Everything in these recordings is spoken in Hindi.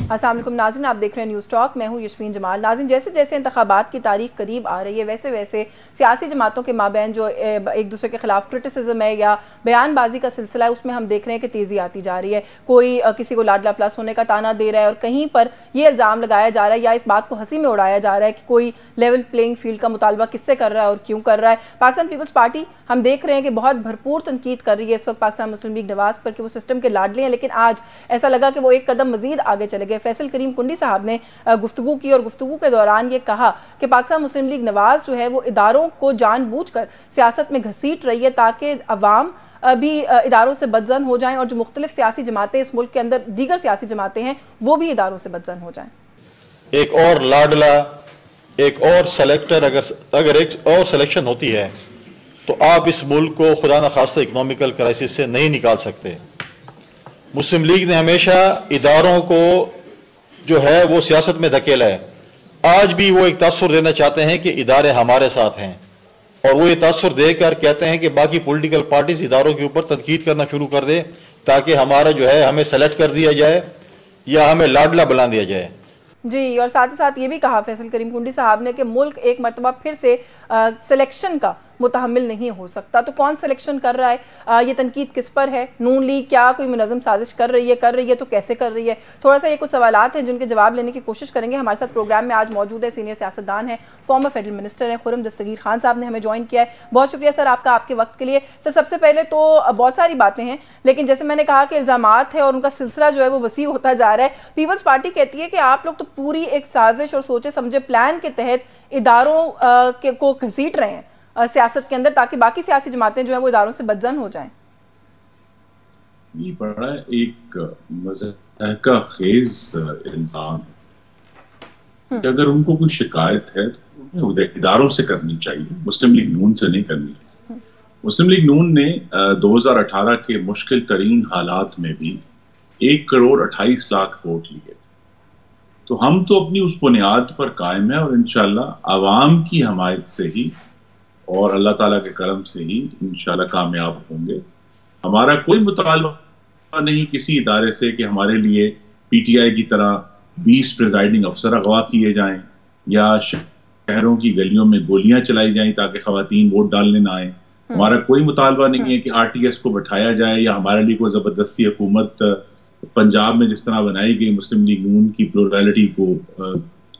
अस्सलाम वालेकुम नाज़रीन, आप देख रहे हैं न्यूज़ टॉक। मैं हूं यशमीन जमाल। नाज़रीन, जैसे जैसे इंतखाबात की तारीख करीब आ रही है वैसे वैसे सियासी जमातों के माबैन जो एक दूसरे के खिलाफ क्रिटिसिज्म है या बयानबाजी का सिलसिला है उसमें हम देख रहे हैं कि तेज़ी आती जा रही है। कोई किसी को लाडला प्लस होने का ताना दे रहा है और कहीं पर यह इल्ज़ाम लगाया जा रहा है या इस बात को हंसी में उड़ाया जा रहा है कि कोई लेवल प्लेइंग फील्ड का मुतालबा किससे कर रहा है और क्यों कर रहा है। पाकिस्तान पीपल्स पार्टी हम देख रहे हैं कि बहुत भरपूर तनकीद कर रही है इस वक्त पाकिस्तान मुस्लिम लीग नवाज पर कि वो सिस्टम के लाडले हैं, लेकिन आज ऐसा लगा कि वो एक कदम मजीद आगे चले गए। फैसल करीम कुंडी साहब ने गुफ्तगू की और गुफ्तगू के दौरान ये कहा कि पाकिस्तान मुस्लिम लीग नवाज जो है वो इदारों को जानबूझकर सियासत में घसीट रही है ताकि अवाम भी इदारों से बदजन हो जाएं और जो मुख्तलिफ सियासी जमातें इस मुल्क के अंदर दीगर सियासी जमातें हैं वो भी इदारों से बदजन हो जाएं। एक और लाडला, एक और सेलेक्टर, अगर एक और सिलेक्शन होती है तो आप इस मुल्क को खुदा न खास्ता इकोनॉमिकल क्राइसिस से नहीं निकाल सकते। मुस्लिम लीग ने हमेशा इदारों को जो है वो सियासत में धकेला है। आज भी वो एक तासुर देना चाहते हैं कि इदारे हमारे साथ हैं और वो ये तासुर देकर कहते हैं कि बाकी पॉलिटिकल पार्टीज इदारों के ऊपर तनकीद करना शुरू कर दे ताकि हमारा जो है हमें सेलेक्ट कर दिया जाए या हमें लाडला बना दिया जाए। जी, और साथ ही साथ ये भी कहा फैसल करीम कुंडी साहब ने कि मुल्क एक मरतबा फिर से सिलेक्शन का मुतहम्मिल नहीं हो सकता। तो कौन सिलेक्शन कर रहा है? ये तनकीद किस पर है? नून लीग क्या कोई मुनज़्ज़म साजिश कर रही है तो कैसे कर रही है? थोड़ा सा ये कुछ सवालात हैं जिनके जवाब लेने की कोशिश करेंगे। हमारे साथ प्रोग्राम में आज मौजूद है सीनियर सियासतदान है, फॉर्मर फेडरल मिनिस्टर हैं खुर्रम दस्तगीर खान साहब ने हमें ज्वाइन किया है। बहुत शुक्रिया सर आपका, आपके वक्त के लिए। सर सबसे पहले तो बहुत सारी बातें हैं लेकिन जैसे मैंने कहा कि इल्ज़ामात है और उनका सिलसिला जो है वो वसी होता जा रहा है। पीपल्स पार्टी कहती है कि आप लोग तो पूरी एक साजिश और सोचे समझे प्लान के तहत इदारों को घसीट रहे हैं सियासत के अंदर ताकि बाकी सियासी जमातें जो है वो इदारों से बदजन हो जाएं। ये बड़ा एक मज़ाक़ा खेज इल्ज़ाम है कि अगर उनको कोई शिकायत है तो इदारों से करनी चाहिए, मुस्लिम लीग नून से नहीं करनी चाहिए। मुस्लिम लीग नून ने 2018 के मुश्किल तरीन हालात में भी 1,28,00,000 वोट लिए। तो हम तो अपनी उस बुनियाद पर कायम है और इंशाअल्लाह आवाम की हमायत से ही और अल्लाह ताला के करम से ही इंशाल्लाह कामयाब होंगे। हमारा कोई मुतालबा नहीं किसी इदारे से कि हमारे लिए पीटीआई की तरह 20 प्रिजाइडिंग अफसर अगवा किए जाएं या शहरों की गलियों में गोलियां चलाई जाएं ताकि खवातीन वोट डालने ना आए। हमारा कोई मुतालबा नहीं है कि आरटीएस को बैठाया जाए या हमारे लिए कोई जबरदस्ती हुकूमत पंजाब में जिस तरह बनाई गई मुस्लिम लीग नून की प्लुरैलिटी को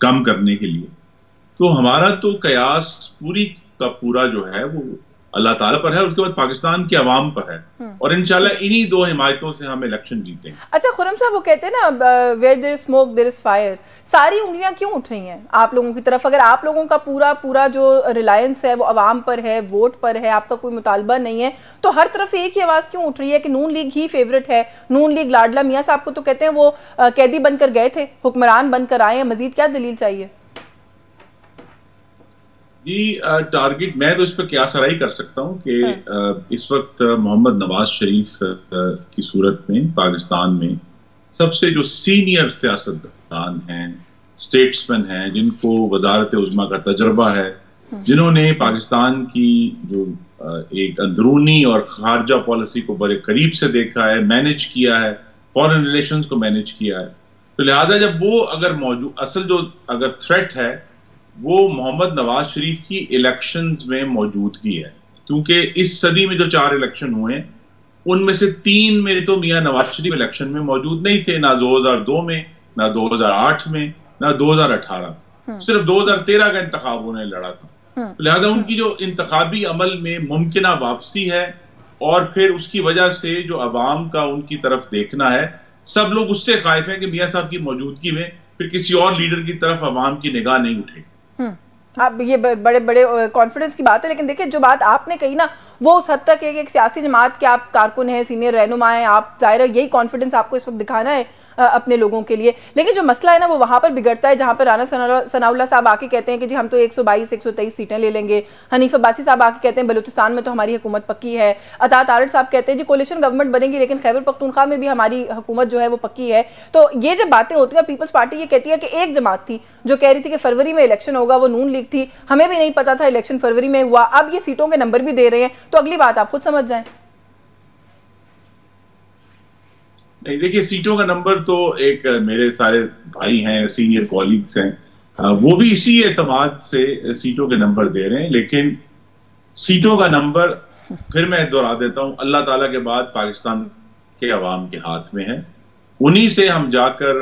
कम करने के लिए। तो हमारा तो कयास पूरी का पूरा जो है वो अल्लाह ताला पर है, उसके बाद पाकिस्तान की आवाम पर है और इंशाल्लाह इन्हीं दो हिमायतों से हम इलेक्शन जीतेंगे। अच्छा खुर्रम साहब, वो कहते हैं ना where there is smoke there is fire. सारी उंगलियां क्यों उठ रही हैं आप लोगों की तरफ? अगर आप लोगों का पूरा जो रिलायंस है वो अवाम पर है, वोट पर है, आपका कोई मुतालबा नहीं है, तो हर तरफ से एक ही आवाज क्यों उठ रही है कि नून लीग ही फेवरेट है, नून लीग लाडला? मियां साहब को तो कहते हैं वो कैदी बनकर गए थे, हुक्मरान बनकर आए हैं, मजीद क्या दलील चाहिए? जी टारगेट मैं तो इस पर क्या सराही कर सकता हूँ कि इस वक्त मोहम्मद नवाज शरीफ की सूरत में पाकिस्तान में सबसे जो सीनियर सियासतदान हैं, स्टेट्समैन हैं, जिनको वजारत उज़्मा का तजर्बा है, जिन्होंने पाकिस्तान की जो एक अंदरूनी और खारजा पॉलिसी को बड़े करीब से देखा है, मैनेज किया है, फॉरेन रिलेशंस को मैनेज किया है, तो लिहाजा जब वो अगर मौजूद असल जो अगर थ्रेट है वो मोहम्मद नवाज शरीफ की इलेक्शंस में मौजूदगी है, क्योंकि इस सदी में जो 4 इलेक्शन हुए उनमें से 3 में तो मियां नवाज शरीफ इलेक्शन में मौजूद नहीं थे, ना 2002 में, ना 2008 में, ना 2018। सिर्फ 2013 का इंतखाब उन्हें लड़ा था। लिहाजा उनकी जो इंतखाबी अमल में मुमकिना वापसी है और फिर उसकी वजह से जो अवाम का उनकी तरफ देखना है, सब लोग उससे खाइफ हैं कि मियां साहब की मौजूदगी में फिर किसी और लीडर की तरफ अवाम की निगाह नहीं उठेगी। आप ये बड़े बड़े कॉन्फिडेंस की बात है, लेकिन देखिए जो बात आपने कही ना वो उस हद तक है कि एक सियासी जमात के आप कारकुन हैं, सीनियर रहनुमा हैं, आप जाहिर है यही कॉन्फिडेंस आपको इस वक्त दिखाना है अपने लोगों के लिए। लेकिन जो मसला है ना वो वहाँ पर बिगड़ता है जहाँ पर राना सनाउल्लाह साहब आके कहते हैं कि जी हम तो 122-123 सीटें ले लेंगे। हनीफ अब्बासी साहब आके कहते हैं बलूचिस्तान में तो हमारी हुकूमत पक्की है। अतात आरड़ साहब कहते हैं जी कोलिशन गवर्नमेंट बनेगी लेकिन खैबर पख्तूनख्वा में भी हमारी हुकूमत जो है वो पक्की है। तो ये जब बातें होती हैं, पीपल्स पार्टी ये कहती है कि एक जमात थी जो कह रही थी कि फरवरी में इलेक्शन होगा, वो नून लीग थी, हमें भी नहीं पता था इलेक्शन फरवरी में हुआ, अब ये सीटों के नंबर भी दे रहे हैं, तो अगली बात आप खुद समझ जाएं। नहीं, देखिए सीटों का नंबर तो एक मेरे सारे भाई हैं, सीनियर कॉलीग्स हैं, वो भी इसी एतमाद से सीटों के नंबर दे रहे हैं। लेकिन सीटों का नंबर फिर मैं दोहरा देता हूं, अल्लाह ताला के बाद पाकिस्तान के अवाम के हाथ में है। उन्हीं से हम जाकर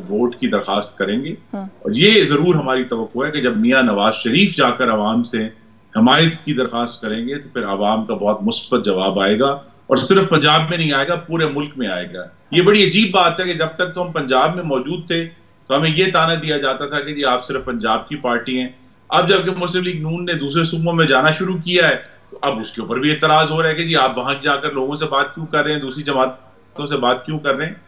वोट की दरखास्त करेंगे। और ये जरूर हमारी तवक्को है कि जब मियां नवाज शरीफ जाकर अवाम से हमायत की दरखास्त करेंगे तो फिर अवाम का बहुत मुस्बत जवाब आएगा, और सिर्फ पंजाब में नहीं आएगा, पूरे मुल्क में आएगा। ये बड़ी अजीब बात है कि जब तक तो हम पंजाब में मौजूद थे तो हमें ये ताना दिया जाता था कि जी आप सिर्फ पंजाब की पार्टी हैं। अब जबकि मुस्लिम लीग नून ने दूसरे सूबों में जाना शुरू किया है तो अब उसके ऊपर भी एतराज हो रहा है कि जी आप वहां जाकर लोगों से बात क्यों कर रहे हैं, दूसरी जमातों से बात क्यों कर रहे हैं।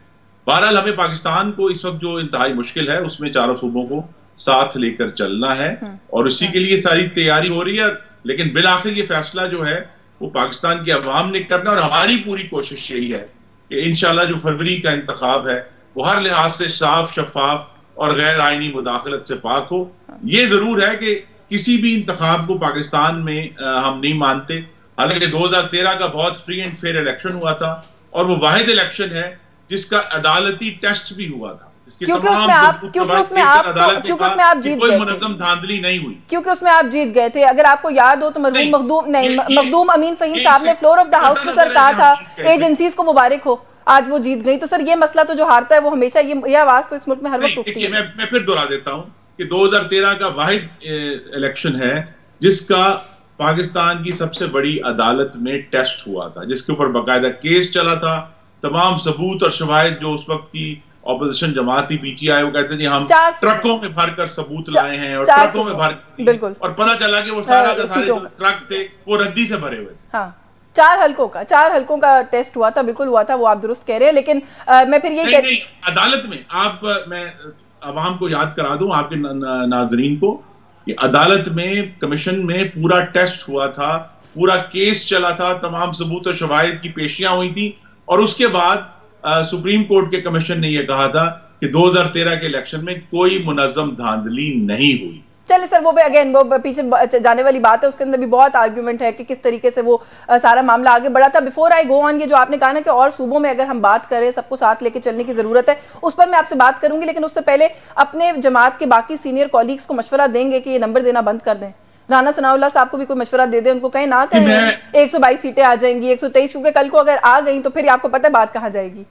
बहरहाल हमें पाकिस्तान को इस वक्त जो इंतहाई मुश्किल है उसमें चारों सूबों को साथ लेकर चलना है, और उसी के लिए सारी तैयारी हो रही है। लेकिन बिल आखिर ये फैसला जो है वो पाकिस्तान के अवाम ने करना, और हमारी पूरी कोशिश यही है कि इंशाल्लाह जो फरवरी का इंतखाब है वो हर लिहाज से साफ, शफाफ और गैर आईनी मुदाखलत से पाक हो। ये जरूर है कि किसी भी इंतखाब को पाकिस्तान में हम नहीं मानते। हालांकि 2013 का बहुत फ्री एंड फेयर इलेक्शन हुआ था, और वो वाहिद इलेक्शन है जिसका अदालती टेस्ट भी हुआ था, क्योंकि उसमें आप जीत कोई मुनज़्ज़म धांधली नहीं हुई, क्योंकि उसमें आप जीत गए थे। अगर आपको याद हो तो मखदूम अमीन फहीम साहब ने फ्लोर ऑफ द हाउस में सर कहा था एजेंसीज को मुबारक हो, आज वो जीत गई। तो सर ये मसला तो जो हारता है वो हमेशा, ये आवाज तो इस मुल्क में हर वक्त उठती है। मैं फिर दोहरा देता हूं कि 2013 का वाहिद इलेक्शन है जिसका पाकिस्तान की सबसे बड़ी अदालत में टेस्ट हुआ था, जिसके ऊपर बाकायदा केस चला था। तमाम सबूत और शवाहिद जो उस वक्त की ऑपोजिशन जमात थी पीटीआई, वो कहते थे हम ट्रकों में भरकर सबूत लाए हैं, और ट्रकों में भर, बिल्कुल, और पता चला कि वो सारा का सारे जो ट्रक थे वो रद्दी से भरे हुए थे। हाँ, 4 हलकों का टेस्ट हुआ था, बिल्कुल हुआ था, वो आप दुरुस्त कह रहे हैं। लेकिन मैं फिर ये अदालत में मैं अवाम को याद करा दूं, आपके नाजरीन को, कि अदालत में कमीशन में पूरा टेस्ट हुआ था, पूरा केस चला था, तमाम सबूत और शवाहिद की पेशियां हुई थी, और उसके बाद सुप्रीम कोर्ट के कमीशन ने यह कहा था कि 2013 के इलेक्शन में कोई मुनज़्ज़म धांधली नहीं हुई। चलिए सर, वो भी अगेन वो पीछे जाने वाली बात है, उसके अंदर भी बहुत आर्ग्यूमेंट है कि किस तरीके से वो सारा मामला आगे बढ़ा था। बिफोर आई गो ऑन, ये जो आपने कहा ना कि और सूबों में अगर हम बात करें सबको साथ लेके चलने की जरूरत है, उस पर मैं आपसे बात करूंगी। लेकिन उससे पहले अपने जमात के बाकी सीनियर कॉलीग्स को मशवरा देंगे कि ये नंबर देना बंद कर दें। राना सनाउल्लाह साहब को भी कोई मशवरा दे दे, उनको कहें ना कहें 122 सीटें आ जाएंगी, 123, क्योंकि कल को अगर आ गई तो फिर आपको पता है बात कहाँ जाएगी।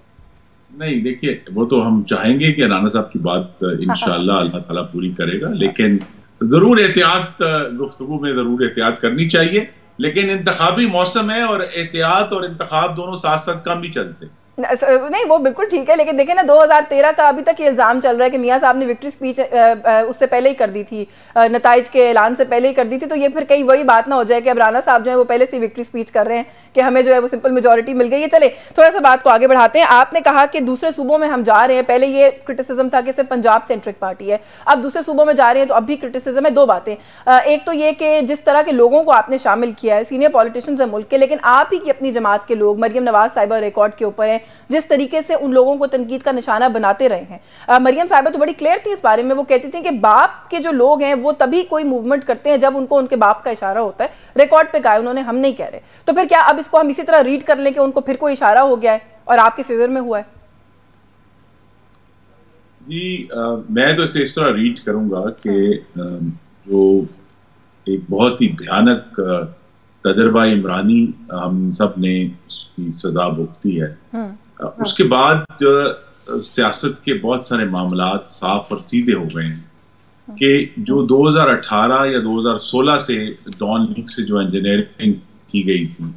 नहीं, देखिए वो तो हम चाहेंगे कि राना साहब की बात इंशाअल्लाह अल्लाह ताला पूरी करेगा, लेकिन जरूर एहतियात, गुफ्तगू में जरूर एहतियात करनी चाहिए। लेकिन इंतखाबी मौसम है और एहतियात और इंतखाब दोनों साथ साथ काम भी चलते। नहीं, वो बिल्कुल ठीक है, लेकिन देखिए ना 2013 का अभी तक ये इल्जाम चल रहा है कि मियां साहब ने विक्ट्री स्पीच उससे पहले ही कर दी थी, नताइज के ऐलान से पहले ही कर दी थी। तो ये फिर कहीं वही बात ना हो जाए कि अब राना साहब जो है वो पहले से विक्ट्री स्पीच कर रहे हैं कि हमें जो है वो सिंपल मेजोरिटी मिल गई है। चले थोड़ा सा बात को आगे बढ़ाते हैं। आपने कहा कि दूसरे सूबों में हम जा रहे हैं, पहले ये क्रिटिसिज्म था कि सिर्फ पंजाब सेंट्रिक पार्टी है, अब दूसरे सूबों में जा रहे हैं तो अब भी क्रिटिसिज्म है। 2 बातें, एक तो ये कि जिस तरह के लोगों को आपने शामिल किया है, सीनियर पॉलिटिशियंस है मुल्क के, लेकिन आप ही की अपनी जमात के लोग, मरियम नवाज साहिबा रिकॉर्ड के ऊपर है, जिस तरीके से उन लोगों को तनकीद का निशाना बनाते रहे हैं। मरियम साहिबा तो बड़ी क्लियर थी इस बारे में, वो कहती थी कि बाप के जो लोग हैं वो तभी कोई मूवमेंट करते हैं जब उनको उनके बाप का इशारा होता है। रिकॉर्ड पे कहा उन्होंने, हम नहीं कह रहे। तो फिर क्या अब इसको हम इसी तरह रीड कर लें कि उनको फिर कोई इशारा हो गया है और आपके फेवर में हुआ है? जी, मैं तो इसे इस तरह रीड करूंगा कि जो एक बहुत ही भयानक तजर्बा इमरानी हम सब ने उसकी सजा भुगती है, उसके बाद सियासत के बहुत सारे मामलात साफ और सीधे हो गए हैं कि जो 2018 या 2016 से डॉन लीग से जो इंजीनियरिंग की गई थी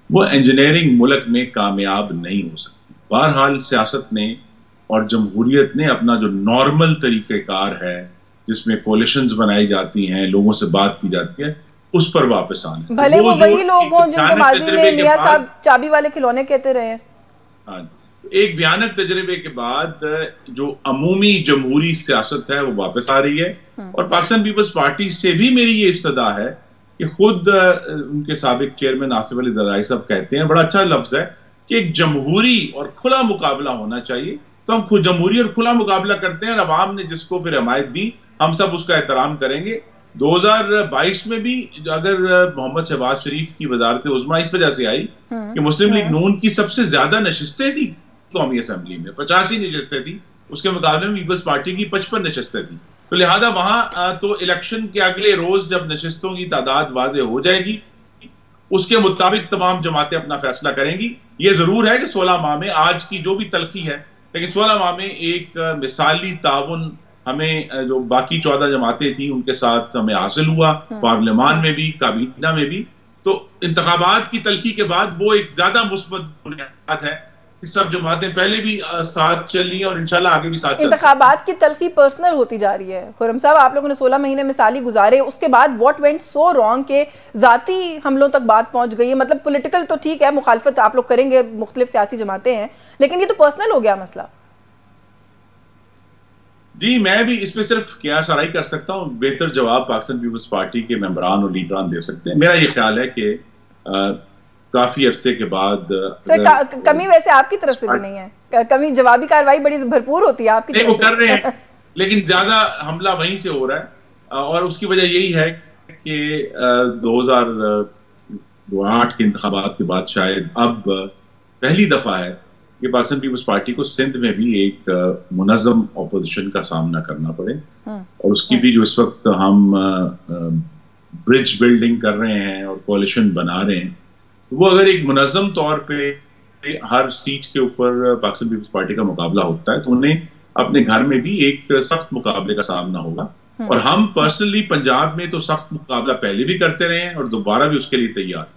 वो इंजीनियरिंग मुल्क में कामयाब नहीं हो सकती। बहरहाल सियासत ने और जमहूरियत ने अपना जो नॉर्मल तरीक़ेकार है जिसमें कोलिशंस बनाई जाती हैं, लोगों से बात की जाती है, उस पर वापस आना। भले वो वही लोग हों जिनको माजी में मियां साहब चाबी वाले खिलौने कहते रहे हैं। हाँ, एक भयानक तजर्बे के बाद जो अमूमी जमहूरी सियासत है वो वापस आ रही है। और पाकिस्तान पीपल्स पार्टी से भी मेरी ये इस्तदा है कि खुद उनके साबिक चेयरमैन आसिफ अली ज़रदारी साहब कहते हैं, बड़ा अच्छा लफ्ज है, कि एक जमहूरी और खुला मुकाबला होना चाहिए। तो हम खुद जमहूरी और खुला मुकाबला करते हैं और अवाम ने जिसको फिर हमायत दी हम सब उसका एहतराम करेंगे। 2022 में भी अगर मोहम्मद शहबाज शरीफ की वजारत उज़्मा इस वजह से आई कि मुस्लिम लीग नून की सबसे ज्यादा नशिस्तें थी कौमी असम्बली में 85 नशस्तें थी, उसके मुकाबले में पीपल्स पार्टी की 55 नशस्तें थी। तो लिहाजा वहां तो इलेक्शन के अगले रोज जब नशस्तों की तादाद वाज़े हो जाएगी, उसके मुताबिक तमाम जमातें अपना फैसला करेंगी। ये जरूर है कि 16 माह में आज की जो भी तलखी है, लेकिन 16 माह में एक मिसाली ताउन हमें जो बाकी 14 जमातें थी उनके साथ हमें हासिल हुआ, पार्लियामान में भी, काबीना में भी। तो इंतखाबात की तलखी के बाद वो एक ज्यादा मुस्बत बुनियाद है कि सब जमातें पहले भी साथ चली और इंशाल्लाह आगे भी साथ चलेंगी। इंतखाबात की तलखी पर्सनल होती जा रही है। खुर्रम साहब, आप लोगों ने 16 महीने मिसाली गुजारे, उसके बाद व्हाट वेंट सो रॉन्ग के जाती हमलों तक बात पहुंच गई है। मतलब पॉलिटिकल तो ठीक है, मुखालफत आप लोग करेंगे, मुख्तलिफ सियासी जमातें हैं, लेकिन ये तो पर्सनल हो गया मसला। जी, मैं भी इस पे सिर्फ कियास आराई कर सकता हूँ, बेहतर जवाब पाकिस्तान पीपल्स पार्टी के मेंबरान और लीडरान दे सकते हैं। मेरा ये ख्याल है कि काफी अरसे के बाद कमी वैसे आपकी तरफ से भी नहीं है, कमी जवाबी कार्रवाई बड़ी भरपूर होती है आपकी तरफ से। कर रहे हैं लेकिन ज्यादा हमला वहीं से हो रहा है, और उसकी वजह यही है कि 2008 के इंतखाबात के बाद शायद अब पहली दफा है कि पाकिस्तान पीपल्स पार्टी को सिंध में भी एक मुनज़्ज़म ऑपोजिशन का सामना करना पड़े, और उसकी भी जो इस वक्त हम ब्रिज बिल्डिंग कर रहे हैं और कोalition बना रहे हैं, तो वो अगर एक मुनज़्ज़म तौर पे हर सीट के ऊपर पाकिस्तान पीपल्स पार्टी का मुकाबला होता है, तो उन्हें अपने घर में भी एक सख्त मुकाबले का सामना होगा। और हम पर्सनली पंजाब में तो सख्त मुकाबला पहले भी करते रहे हैं और दोबारा भी उसके लिए तैयार।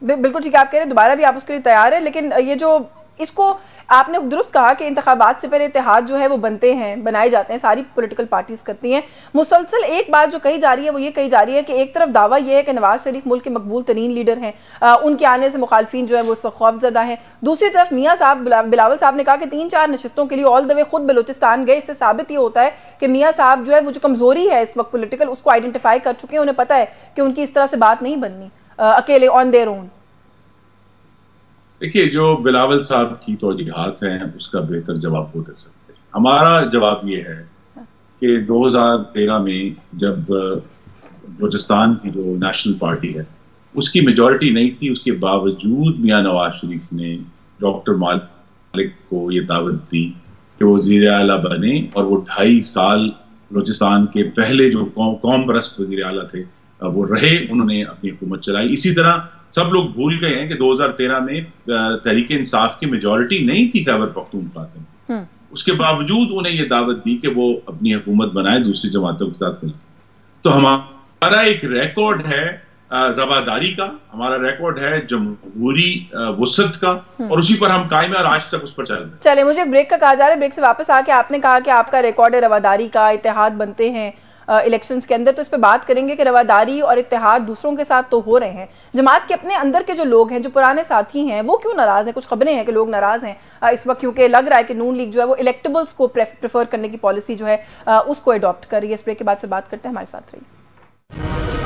बिल्कुल ठीक है, आप कह रहे हैं दोबारा भी आप उसके लिए तैयार है, लेकिन ये जो इसको आपने दुरुस्त कहा कि इंतखाबात से पहले इत्तेहाद जो है वो बनते हैं, बनाए जाते हैं, सारी पॉलिटिकल पार्टीज करती हैं। मुसलसल एक बात जो कही जा रही है वो ये कही जा रही है कि एक तरफ दावा ये है कि नवाज शरीफ मुल्क के मकबूल तरीन लीडर हैं, उनके आने से मुखालफिन जो है वो इस वक्त खौफजदा हैं। दूसरी तरफ मियाँ साहब बिलावल साहब ने कहा कि 3-4 नशस्तों के लिए ऑल द वे खुद बलूचिस्तान गए। इससे साबित ये होता है कि मियाँ साहब जो है वो जो कमजोरी है इस वक्त पोलिटिकल, उसको आइडेंटिफाई कर चुके हैं। उन्हें पता है कि उनकी इस तरह से बात नहीं बननी अकेले ऑन देयर ओन। देखिए, जो बिलावल साहब की तौजीहात हैं उसका बेहतर जवाब वो दे सकते हैं। हमारा जवाब ये है कि 2013 में जब बलूचिस्तान की जो नेशनल पार्टी है उसकी मेजॉरिटी नहीं थी, उसके बावजूद मियां नवाज शरीफ ने डॉक्टर मालिक को ये दावत दी कि वो वज़ीर आला बने, और वो 2.5 साल बलूचिस्तान के पहले जो कौम परस्त वज़ीर आला थे वो रहे, उन्होंने अपनी हुकूमत चलाई। इसी तरह सब लोग भूल गए हैं कि 2013 में तहरीक इंसाफ की मेजॉरिटी नहीं थी खैबर पख्तूनख्वा में, उसके बावजूद उन्हें यह दावत दी कि वो अपनी हुकूमत बनाए दूसरी जमातों के साथ मिलकर। तो हमारा एक रिकॉर्ड है रवादारी का, हमारा रिकॉर्ड है जमहूरी वसत का, और उसी पर हम कायम है और आज तक उस पर चल रहे हैं। चले, मुझे एक ब्रेक का कहा जा रहा है, ब्रेक से वापस आके आपने कहा कि आपका रिकॉर्ड है रवादारी का, इत्तेहाद बनते हैं इलेक्शंस के अंदर, तो इस पे बात करेंगे कि रवादारी और इत्तेहाद दूसरों के साथ तो हो रहे हैं, जमात के अपने अंदर के जो लोग हैं, जो पुराने साथी हैं, वो क्यों नाराज हैं? कुछ खबरें हैं कि लोग नाराज हैं इस वक्त, क्योंकि लग रहा है कि नून लीग जो है वो इलेक्टेबल्स को प्रेफर करने की पॉलिसी जो है उसको अडॉप्ट कर रही है। इस ब्रेक के बाद से बात करते हैं, हमारे साथ रहिए।